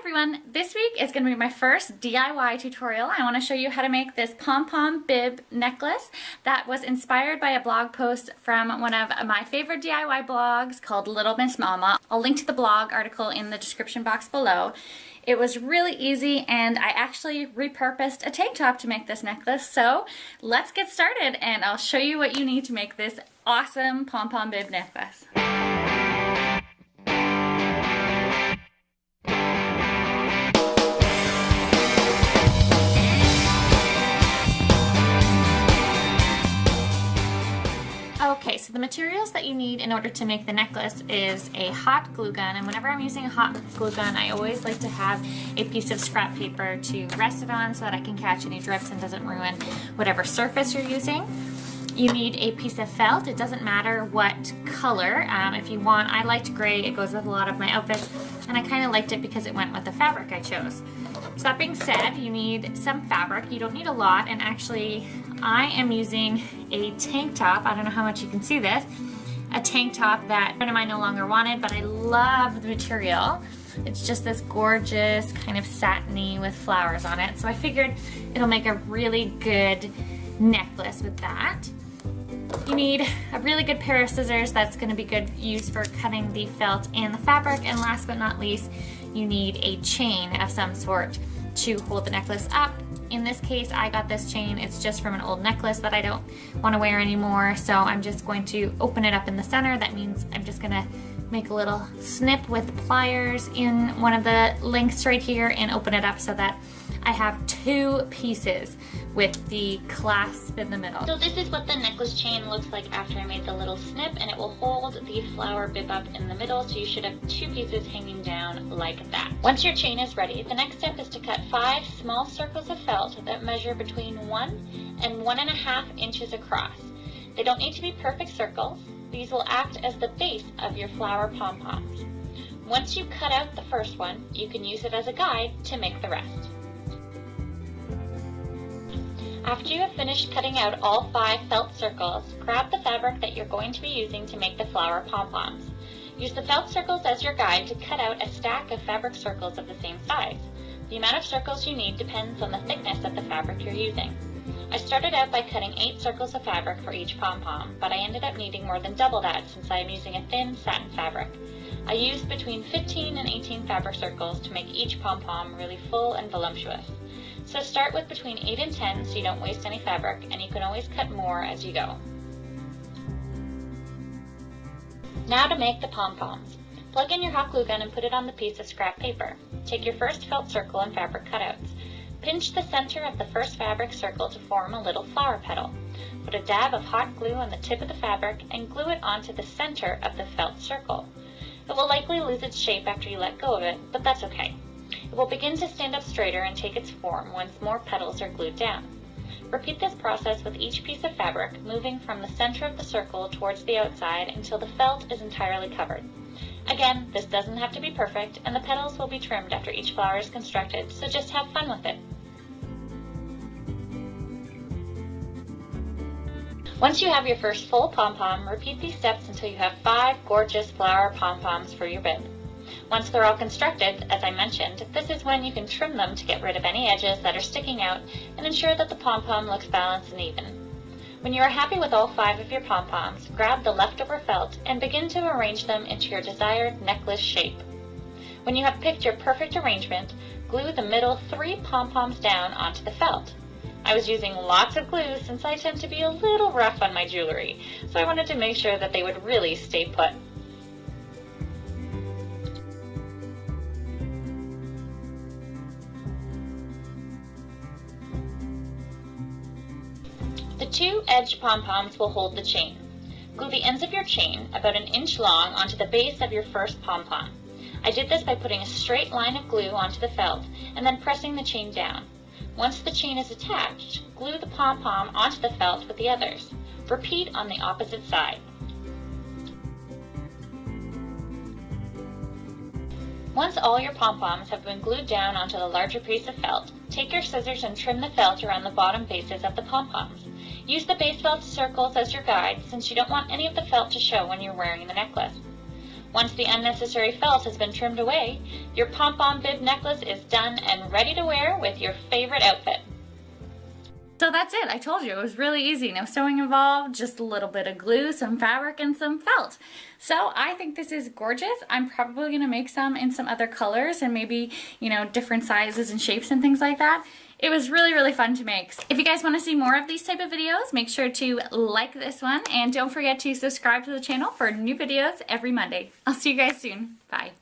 everyone, this week is going to be my first DIY tutorial. I want to show you how to make this pom-pom bib necklace that was inspired by a blog post from one of my favorite DIY blogs called LittleMissMomma. I'll link to the blog article in the description box below. It was really easy and I actually repurposed a tank top to make this necklace. So let's get started and I'll show you what you need to make this awesome pom-pom bib necklace. Okay, so the materials that you need in order to make the necklace is a hot glue gun, and whenever I'm using a hot glue gun, I always like to have a piece of scrap paper to rest it on so that I can catch any drips and doesn't ruin whatever surface you're using. You need a piece of felt. It doesn't matter what color. If you want, I liked gray. It goes with a lot of my outfits, and I kind of liked it because it went with the fabric I chose. So that being said, you need some fabric. You don't need a lot, and actually I am using a tank top. I don't know how much you can see this. A tank top that a friend of mine no longer wanted, but I love the material. It's just this gorgeous kind of satiny with flowers on it. So I figured it'll make a really good necklace with that. You need a really good pair of scissors. That's going to be good use for cutting the felt and the fabric. And last but not least, you need a chain of some sort to hold the necklace up. In this case, I got this chain. It's just from an old necklace that I don't want to wear anymore. So I'm just going to open it up in the center. That means I'm just going to make a little snip with pliers in one of the links right here and open it up so that I have two pieces with the clasp in the middle. So this is what the necklace chain looks like after I made the little snip, and it will hold the flower bib up in the middle, so you should have two pieces hanging down like that. Once your chain is ready, the next step is to cut 5 small circles of felt that measure between 1 and 1.5 inches across. They don't need to be perfect circles. These will act as the base of your flower pom-poms. Once you cut out the first one, you can use it as a guide to make the rest. After you have finished cutting out all 5 felt circles, grab the fabric that you're going to be using to make the flower pom-poms. Use the felt circles as your guide to cut out a stack of fabric circles of the same size. The amount of circles you need depends on the thickness of the fabric you're using. I started out by cutting 8 circles of fabric for each pom-pom, but I ended up needing more than double that since I am using a thin satin fabric. I used between 15 and 18 fabric circles to make each pom-pom really full and voluptuous. So start with between 8 and 10 so you don't waste any fabric, and you can always cut more as you go. Now to make the pom-poms. Plug in your hot glue gun and put it on the piece of scrap paper. Take your first felt circle and fabric cutouts. Pinch the center of the first fabric circle to form a little flower petal. Put a dab of hot glue on the tip of the fabric and glue it onto the center of the felt circle. It will likely lose its shape after you let go of it, but that's okay. It will begin to stand up straighter and take its form once more petals are glued down. Repeat this process with each piece of fabric, moving from the center of the circle towards the outside until the felt is entirely covered. Again, this doesn't have to be perfect, and the petals will be trimmed after each flower is constructed, so just have fun with it. Once you have your first full pom-pom, repeat these steps until you have 5 gorgeous flower pom-poms for your bib. Once they're all constructed, as I mentioned, this is when you can trim them to get rid of any edges that are sticking out and ensure that the pom-pom looks balanced and even. When you are happy with all 5 of your pom-poms, grab the leftover felt and begin to arrange them into your desired necklace shape. When you have picked your perfect arrangement, glue the middle 3 pom-poms down onto the felt. I was using lots of glue since I tend to be a little rough on my jewelry, so I wanted to make sure that they would really stay put. The 2 edged pom-poms will hold the chain. Glue the ends of your chain about 1 inch long onto the base of your first pom-pom. I did this by putting a straight line of glue onto the felt and then pressing the chain down. Once the chain is attached, glue the pom-pom onto the felt with the others. Repeat on the opposite side. Once all your pom-poms have been glued down onto the larger piece of felt, take your scissors and trim the felt around the bottom bases of the pom-poms. Use the base felt circles as your guide since you don't want any of the felt to show when you're wearing the necklace. Once the unnecessary felt has been trimmed away, your Pom Pom Bib necklace is done and ready to wear with your favorite outfit. So that's it. I told you it was really easy. No sewing involved, just a little bit of glue, some fabric, and some felt. So I think this is gorgeous. I'm probably going to make some in some other colors and maybe, you know, different sizes and shapes and things like that. It was really, really fun to make. If you guys want to see more of these type of videos, make sure to like this one and don't forget to subscribe to the channel for new videos every Monday. I'll see you guys soon. Bye.